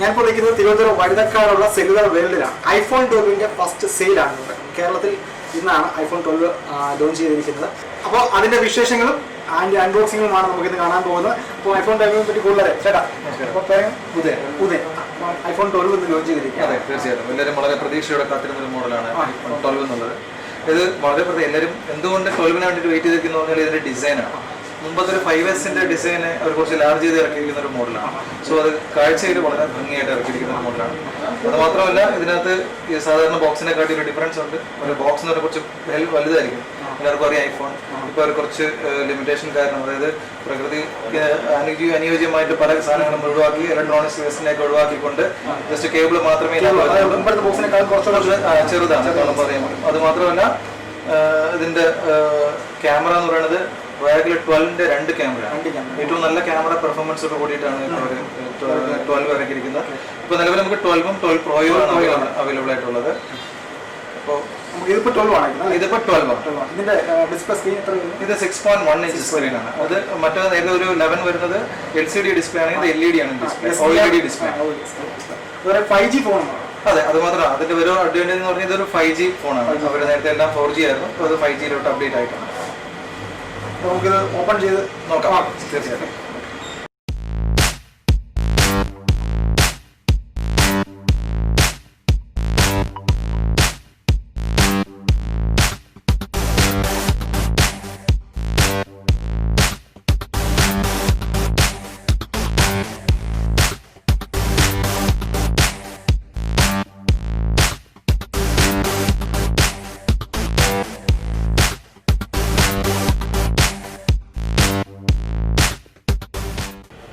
ഞാനിപ്പോൾ നിൽക്കുന്നത് Thiruvananthapuram വഴുതക്കാടുള്ള cellular വേൾഡിലാണ്. IPhone 12 first സെയിലാണ് ഇവിടെ കേരളത്തിൽ. ഇന്നാണ് ഐഫോൺ 12 ലോഞ്ച് ചെയ്തിരിക്കുന്നത്. അപ്പോൾ അതിന്റെ വിശേഷങ്ങളും അതിന്റെ അൺബോക്സിങ്ങുമാണ് നമുക്കിന്ന് കാണാൻ പോകുന്നത്. അപ്പോൾ ഐഫോൺ 12 പറ്റി കൂടുതൽ ചേട്ടാ അപ്പോൾ ഉദയൻ ഐഫോൺ 12 ഇന്ന് ലോഞ്ച് ചെയ്തിരിക്കുക. അതെ, തീർച്ചയായിട്ടും എല്ലാവരും വളരെ പ്രതീക്ഷയോടെ കാത്തിരുന്ന ഒരു മോഡലാണ് ഐഫോൺ 12 എന്നുള്ളത്. ഇത് വളരെ എല്ലാവരും എന്തുകൊണ്ട് 12 വേണ്ടിയിട്ട് വെയിറ്റ് ചെയ്തിരിക്കുന്നു പറഞ്ഞാൽ ഇതിന്റെ ഡിസൈനാണ്. മുമ്പത്തെ ഒരു 5S ഡിസൈന് അവർ കുറച്ച് ലാർജ് ചെയ്ത് ഇറക്കിയിരിക്കുന്ന ഒരു മോഡലാണ്. സോ അത് കാഴ്ചയിൽ വളരെ ഭംഗിയായിട്ട് ഇറക്കിയിരിക്കുന്ന ഒരു മോഡലാണ്. അത് മാത്രമല്ല ഇതിനകത്ത് ഈ സാധാരണ ബോക്സിനെ കാട്ടി ഒരു ഡിഫറൻസ് ഉണ്ട്. ഒരു ബോക്സ് എന്ന് പറഞ്ഞാൽ കുറച്ച് വലുതായിരിക്കും. എല്ലാവർക്കും അറിയാം ഐഫോൺ ഇപ്പോൾ അവർ കുറച്ച് ലിമിറ്റേഷൻ കാരണം, അതായത് പ്രകൃതിക്ക് അനുയോജ്യമായിട്ട് പല സാധനങ്ങളും ഒഴിവാക്കി ഇലക്ട്രോണിക്സ് വേസ്റ്റിനെയൊക്കെ ഒഴിവാക്കിക്കൊണ്ട് ജസ്റ്റ് കേബിൾ മാത്രമേ ചെറുതാണ് പറയാൻ പറ്റും. അത് മാത്രമല്ല ഇതിന്റെ ക്യാമറ എന്ന് പറയുന്നത് റോയൽ 12 2 ക്യാമറയാണ്. ഏറ്റവും നല്ല ക്യാമറ പെർഫോമൻസ് കൂടിയിട്ടാണ് 12 ഇറക്കിയിരിക്കുന്നത്. ഇപ്പോൾ നിലവിൽ നമുക്ക് 12ഉം 12 പ്രോയും ആണ് അവൈലബിൾ ആയിട്ടുള്ളത്. അപ്പോൾ ഇതിപ്പോൾ 12 ആണ്. ഇതിപ്പോൾ 12 ആണ്. ഇതിന്റെ ഡിസ്പ്ലേ സ്ക്രീൻ ഇത് 6.1 ഇഞ്ച് സ്ക്രീനാണ്. അത് മറ്റേ നേരത്തെ ഒരു 11 വരുന്നത് LCD ഡിസ്പ്ലേ ആണ്. ഇത് LED ആണ് ഡിസ്പ്ലേ, OLED ഡിസ്പ്ലേ. 5G ഫോണാണ്. അതെ, അത് മാത്രമല്ല അതിന്റെ ഒരു അഡ്വാൻറ്റേജ് എന്ന് പറഞ്ഞാൽ ഇതൊരു 5G ഫോണാണ്. അവർ നേരത്തെ എല്ലാം 4G ആയിരുന്നു. അത് 5Gയിലോട്ട് അപ്ഡേറ്റ് ആയിട്ടാണ്. നമുക്കിത് ഓപ്പൺ ചെയ്ത് നോക്കാം. തീർച്ചയായിട്ടും.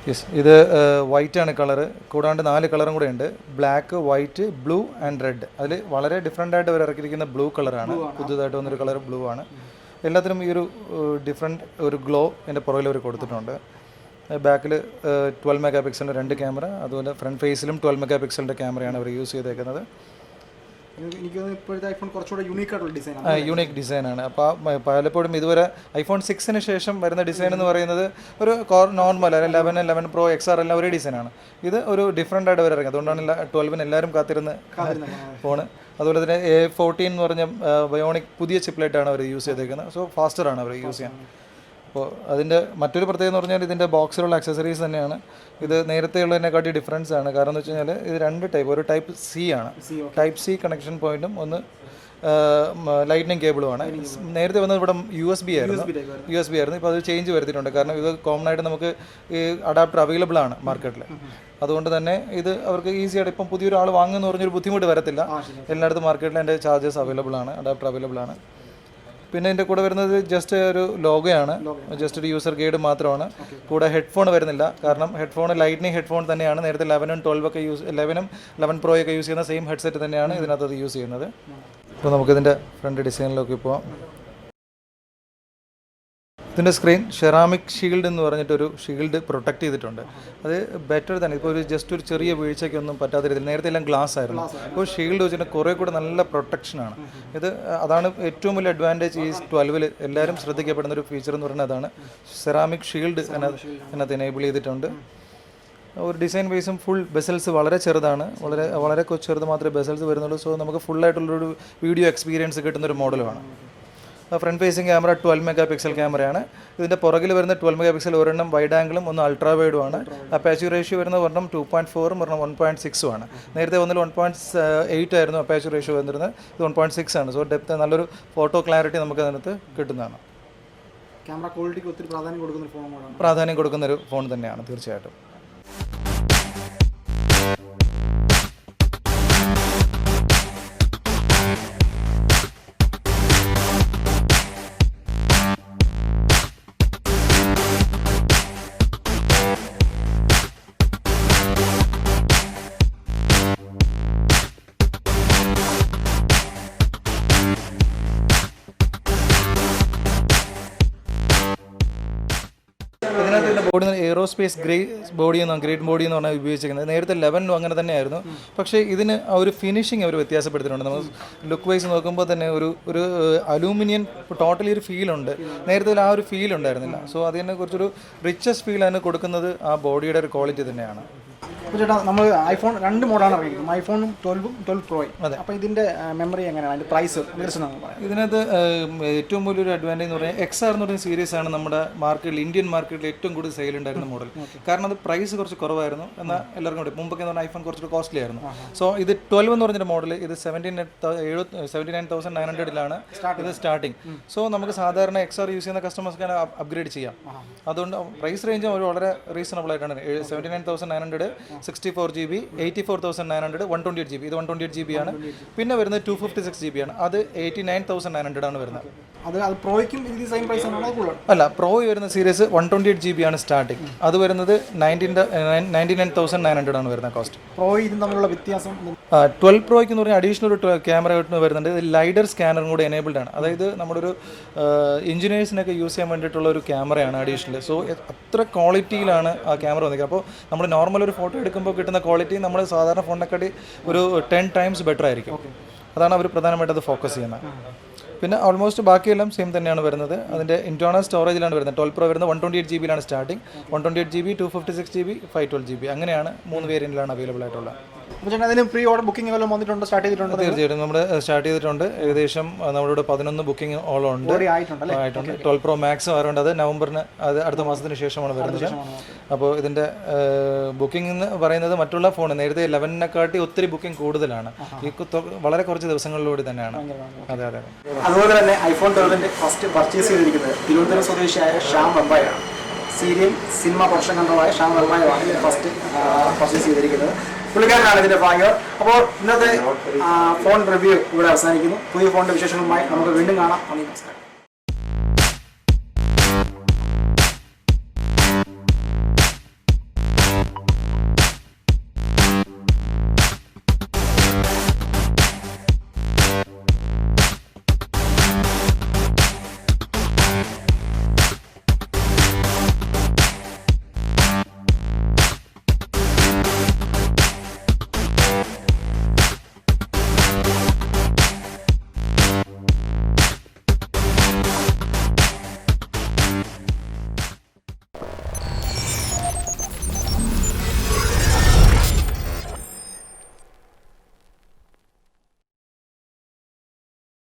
യെസ്, ഇത് വൈറ്റ് ആണ് കളറ്. കൂടാണ്ട് 4 കളറും കൂടെ ഉണ്ട്. Black, white, blue and red. അതിൽ വളരെ ഡിഫറെൻ്റ് ആയിട്ട് അവർ ഇറക്കിയിരിക്കുന്ന ബ്ലൂ കളറാണ്. പുതുതായിട്ട് വന്നൊരു കളർ ബ്ലൂ ആണ്. എല്ലാത്തിനും ഈ ഒരു ഡിഫറെൻറ്റ് ഒരു ഗ്ലോ എൻ്റെ പുറകിൽ അവർ കൊടുത്തിട്ടുണ്ട്. ബാക്കിൽ 12 മെഗാ പിക്സലിൻ്റെ 2 ക്യാമറ, അതുപോലെ ഫ്രണ്ട് ഫേസിലും 12 മെഗാ പിക്സലിൻ്റെ ക്യാമറയാണ് അവർ യൂസ് ചെയ്തേക്കുന്നത്. എനിക്ക് ഇപ്പോഴത്തെ ഐഫോൺ കുറച്ചുകൂടെ യൂണീക്കായിട്ടുള്ള ഡിസൈനാണ്. യൂണീക്ക് ഡിസൈനാണ്. അപ്പോൾ പലപ്പോഴും ഇതുവരെ ഐഫോൺ 6 ശേഷം വരുന്ന ഡിസൈൻ എന്ന് പറയുന്നത് ഒരു നോർമൽ 11, 11 Pro, XR എല്ലാം ഒരേ ഡിസൈനാണ്. ഇത് ഒരു ഡിഫറെൻ്റ് ആയിട്ട് ഇറങ്ങി. അതുകൊണ്ടാണ് 12 എല്ലാവരും കാത്തിരുന്ന് ഫോണ്. അതുപോലെ തന്നെ A14 എന്ന് പറഞ്ഞ ബയോണിക് പുതിയ ചിപ്ലെറ്റാണ് അവർ യൂസ് ചെയ്തേക്കുന്നത്. സോ ഫാസ്റ്ററാണ് അവർ യൂസ് ചെയ്യാൻ. അപ്പോൾ അതിൻ്റെ മറ്റൊരു പ്രത്യേകത എന്ന് പറഞ്ഞാൽ ഇതിൻ്റെ ബോക്സിലുള്ള അക്സസറീസ് തന്നെയാണ്. ഇത് നേരത്തെ ഉള്ളതിനെക്കാട്ടി ഡിഫറൻസ് ആണ്. കാരണം എന്ന് വെച്ച് കഴിഞ്ഞാൽ ഇത് 2 ടൈപ്പ്, ഒരു ടൈപ്പ് സി ആണ്, ടൈപ്പ് സി കണക്ഷൻ പോയിന്റും ഒന്ന് ലൈറ്റ്നിങ് കേബിളുമാണ്. നേരത്തെ വന്നത് ഇവിടെ USB ആയിരുന്നു. ഇപ്പോൾ അത് ചേഞ്ച് വരുത്തിയിട്ടുണ്ട്. കാരണം ഇത് കോമൺ ആയിട്ട് നമുക്ക് ഈ അഡാപ്റ്റർ അവൈലബിൾ ആണ് മാർക്കറ്റിൽ. അതുകൊണ്ട് തന്നെ ഇത് അവർക്ക് ഈസി ആയിട്ട് ഇപ്പം പുതിയൊരാൾ വാങ്ങുമെന്ന് പറഞ്ഞൊരു ബുദ്ധിമുട്ട് വരത്തില്ല. എല്ലായിടത്തും മാർക്കറ്റിൽ അതിൻ്റെ ചാർജസ് അവൈലബിൾ ആണ്, അഡാപ്റ്റർ അവൈലബിൾ ആണ്. പിന്നെ ഇതിൻ്റെ കൂടെ വരുന്നത് ജസ്റ്റ് ഒരു ലോഗോയാണ്, ജസ്റ്റ് ഒരു യൂസർ ഗൈഡ് മാത്രമാണ്. കൂടെ ഹെഡ്ഫോൺ വരുന്നില്ല. കാരണം ഹെഡ്ഫോൺ ലൈറ്റ്നിങ് ഹെഡ്ഫോൺ തന്നെയാണ്. നേരത്തെ 11ഉം 12 ഒക്കെ 11 Pro ഒക്കെ യൂസ് ചെയ്യുന്ന സെയിം ഹെഡ്സെറ്റ് തന്നെയാണ് ഇതിനകത്ത് അത് യൂസ് ചെയ്യുന്നത്. അപ്പോൾ നമുക്കിതിൻ്റെ ഫ്രണ്ട് ഡിസൈനിലൊക്കെ പോവാം. ഇതിൻ്റെ സ്ക്രീൻ ഷെറാമിക് ഷീൽഡ് എന്ന് പറഞ്ഞിട്ടൊരു ഷീൽഡ് പ്രൊട്ടക്ട് ചെയ്തിട്ടുണ്ട്. അത് ബെറ്റർ തന്നെ. ഇപ്പോൾ ജസ്റ്റ് ഒരു ചെറിയ വീഴ്ചയ്ക്കൊന്നും പറ്റാത്ത രീതിയിൽ, നേരത്തെ എല്ലാം ഗ്ലാസ് ആയിരുന്നു. ഇപ്പോൾ ഷീൽഡ് വെച്ചിട്ട് കുറേ കൂടെ നല്ല പ്രൊട്ടക്ഷനാണ്. അതാണ് ഏറ്റവും വലിയ അഡ്വാൻറ്റേജ് ഈ 12 എല്ലാവരും ശ്രദ്ധിക്കപ്പെടുന്ന ഒരു ഫീച്ചർ എന്ന് പറയുന്നത് അതാണ്. സെറാമിക് ഷീൽഡ് അതിനകത്ത് എനേബിൾ ചെയ്തിട്ടുണ്ട്. ഒരു ഡിസൈൻ വൈസും ഫുൾ ബെസൽസ് വളരെ ചെറുതാണ്. വളരെ ചെറുത് മാത്രമേ ബെസൽസ് വരുന്നുള്ളൂ. സോ നമുക്ക് ഫുള്ളായിട്ടുള്ളൊരു വീഡിയോ എക്സ്പീരിയൻസ് കിട്ടുന്നൊരു മോഡലുമാണ്. Front facing camera 12 mega pixel ക്യാമറയാണ്. ഇതിൻ്റെ പുറകിൽ വരുന്ന 12 മെഗാ പിക്സൽ ഒരെണ്ണം വൈഡ് ആംഗിളും ഒന്ന് അൾട്രാ വൈഡുമാണ്. അപ്പാച്ചി റേഷ്യോ വരുന്നത് ഒരെണ്ണം 2.4ഉം ഒരെണ്ണം 1.6ഉം ആണ്. നേരത്തെ വന്നിട്ട് 1.8 ആയിരുന്നു അപ്പാച്ചി റേഷ്യോ വന്നിരുന്നത്. ഇത് 1.6 ആണ്. സോ ഡെപ്ത് നല്ലൊരു ഫോട്ടോ ക്ലാരിറ്റി നമുക്ക് അതിനകത്ത് കിട്ടുന്നതാണ്. ക്യാമറ ക്വാളിറ്റിക്ക് ഒത്തിരി പ്രാധാന്യം കൊടുക്കുന്ന ഒരു ഫോൺ തന്നെയാണ് തീർച്ചയായിട്ടും. ബോഡി എയ്റോസ്പേസ് ഗ്രേറ്റ് ബോഡി എന്ന് പറഞ്ഞാൽ ഉപയോഗിച്ചിരിക്കുന്നത്. നേരത്തെ 11 അങ്ങനെ തന്നെയായിരുന്നു. പക്ഷേ ഇതിന് ആ ഒരു ഫിനിഷിങ് അവർ വ്യത്യാസപ്പെടുത്തിയിട്ടുണ്ട്. നമ്മൾ ലുക്ക് വൈസ് നോക്കുമ്പോൾ തന്നെ ഒരു അലൂമിനിയം ടോട്ടലി ഒരു ഫീലുണ്ട്. നേരത്തെ ആ ഒരു ഫീൽ ഉണ്ടായിരുന്നില്ല. സോ അതിനെ കുറിച്ചൊരു റിച്ചസ്റ്റ് ഫീൽ അതിന് കൊടുക്കുന്നത് ആ ബോഡിയുടെ ഒരു ക്വാളിറ്റി തന്നെയാണ്. അപ്പോൾ ചേട്ടാ നമ്മൾ ഐഫോൺ 2 മോഡലാണ് ഇറങ്ങിയിരിക്കുന്നത്, ഐഫോണും 12ഉം 12 പ്രോയും. അപ്പോൾ ഇതിൻ്റെ മെമ്മറി എങ്ങനെയാണ്, അതിൻ്റെ പ്രൈസ് പറയാം? ഇതിനകത്ത് ഏറ്റവും വലിയൊരു അഡ്വാൻറ്റേജ് എന്ന് പറഞ്ഞാൽ XR എന്ന് പറയുന്ന സീരീസ് ആണ് നമ്മുടെ മാർക്കറ്റിൽ, ഇന്ത്യൻ മാർക്കറ്റിൽ ഏറ്റവും കൂടുതൽ സെയിൽ ഉണ്ടായിരുന്ന മോഡൽ. കാരണം അത് പ്രൈസ് കുറച്ച് കുറവായിരുന്നു, എന്നാൽ എല്ലാവർക്കും കൂടി മുമ്പൊക്കെ എന്ന് പറഞ്ഞാൽ ഐഫോൺ കുറച്ചൊരു കോസ്റ്റ്ലി ആയിരുന്നു. സോ ഇത് 12 എന്ന് പറഞ്ഞൊരു മോഡൽ, ഇത് 79,900 ഇത് സ്റ്റാർട്ടിങ്. സോ നമുക്ക് സാധാരണ XR യൂസ് ചെയ്യുന്ന കസ്റ്റമേഴ്സിന് അപ്ഗ്രേഡ് ചെയ്യാം. അതുകൊണ്ട് പ്രൈസ് റേഞ്ചും ഒരു വളരെ റീസണബിൾ ആയിട്ടാണ്. 79,900 64 GB, 84,900 128 GB. ഇത് 128 GB ആണ്. പിന്നെ വരുന്നത് 256 GB ആണ്. അത് 89,900 ആണ് വരുന്നത്. അത് പ്രോയ്ക്കും ഇത് സെയിം പ്രൈസ് ആണോ? അല്ല, പ്രോ വരുന്ന സീരീസ് 128 GB ആണ് സ്റ്റാർട്ടിങ്. അത് വരുന്നത് 99,900 ആണ് വരുന്ന കോസ്റ്റ്. പ്രോ ഇതും തമ്മിലുള്ള വ്യത്യാസം? 12 പ്രോയ്ക്ക് എന്ന് പറഞ്ഞാൽ അഡീഷണൽ ഒരു ക്യാമറ വരുന്നുണ്ട്. ഇത് ലൈഡർ സ്കാനറും കൂടെ എനേബിൾഡ് ആണ്. അതായത് നമ്മുടെ ഒരു എഞ്ചിനീയേഴ്സിനൊക്കെ യൂസ് ചെയ്യാൻ വേണ്ടിയിട്ടുള്ള ഒരു ക്യാമറയാണ് അഡീഷണൽ. സോ അത്ര ക്വാളിറ്റിയിലാണ് ആ ക്യാമറ വന്നിരിക്കുക. അപ്പോൾ നമ്മൾ നോർമൽ ഒരു ഫോട്ടോ എടുക്കുമ്പോൾ കിട്ടുന്ന ക്വാളിറ്റി നമ്മൾ സാധാരണ ഫോണിനെക്കാട്ടി ഒരു 10 times ബെറ്റർ ആയിരിക്കും. അതാണ് അവർ പ്രധാനമായിട്ട് അത് ഫോക്കസ് ചെയ്യുന്നത്. പിന്നെ ഓൾമോസ്റ്റ് ബാക്കിയെല്ലാം സെയിം തന്നെയാണ് വരുന്നത്. അതിൻ്റെ ഇൻറ്റേർണൽ സ്റ്റോറേജിലാണ് വരുന്നത്. 12 പ്രോ വരുന്നത് 128 GB ലാണ് സ്റ്റാർട്ടിങ്. 128 GB, 256 GB, 512 GB അങ്ങനെയാണ് 3 വേരിയൻറ്റിലാണ് അവൈലബിൾ ആയിട്ടുള്ളത്. അപ്പോൾ ചേട്ടാ അതിന് പ്രീ ഓർഡർ ബുക്കിംഗ് വല്ലതും വന്നിട്ടുണ്ട്, സ്റ്റാർട്ട് ചെയ്തിട്ടുണ്ട്? തീർച്ചയായിട്ടും നമ്മൾ സ്റ്റാർട്ട് ചെയ്തിട്ടുണ്ട്. ഏകദേശം നമ്മളിവിടെ 11 ബുക്കിംഗ് ഓളം ഉണ്ട് ആയിട്ടുണ്ട്. 12 പ്രോ മാക്സ് ആറുണ്ട്. അത് നവംബറിന്, അത് അടുത്ത മാസത്തിന് ശേഷമാണ് വരുന്നത്. അപ്പോൾ ഇതിൻ്റെ ബുക്കിംഗ് എന്ന് പറയുന്നത് മറ്റുള്ള ഫോൺ നേരത്തെ 11നെക്കാട്ടി ഒത്തിരി ബുക്കിംഗ് കൂടുതലാണ്. ഈ വളരെ കുറച്ച് ദിവസങ്ങളിലൂടെ തന്നെയാണ്. അതെ അതെ. അതുപോലെ തന്നെ ഐഫോൺ 12ന്റെ ഫസ്റ്റ് പർച്ചേസ് ചെയ്തിരിക്കുന്നത് തിരുവനന്തപുരം സ്വദേശിയായ ഷ്യാം വെമ്പായാണ്. സീരിയൽ സിനിമ പ്രൊഡക്ഷൻ കൺട്രോളായ ഷ്യാം വെമ്പായാണ് ഫസ്റ്റ് പർച്ചേസ് ചെയ്തിരിക്കുന്നത്. പുള്ളിക്കാരനാണ് ഇതിൻ്റെ ഭാഗ്യം. അപ്പോൾ ഇന്നത്തെ ഫോൺ റിവ്യൂ ഇവിടെ അവസാനിക്കുന്നു. പുതിയ ഫോണിൻ്റെ വിശേഷങ്ങളുമായി നമുക്ക് വീണ്ടും കാണാം. നന്ദി, നമസ്കാരം.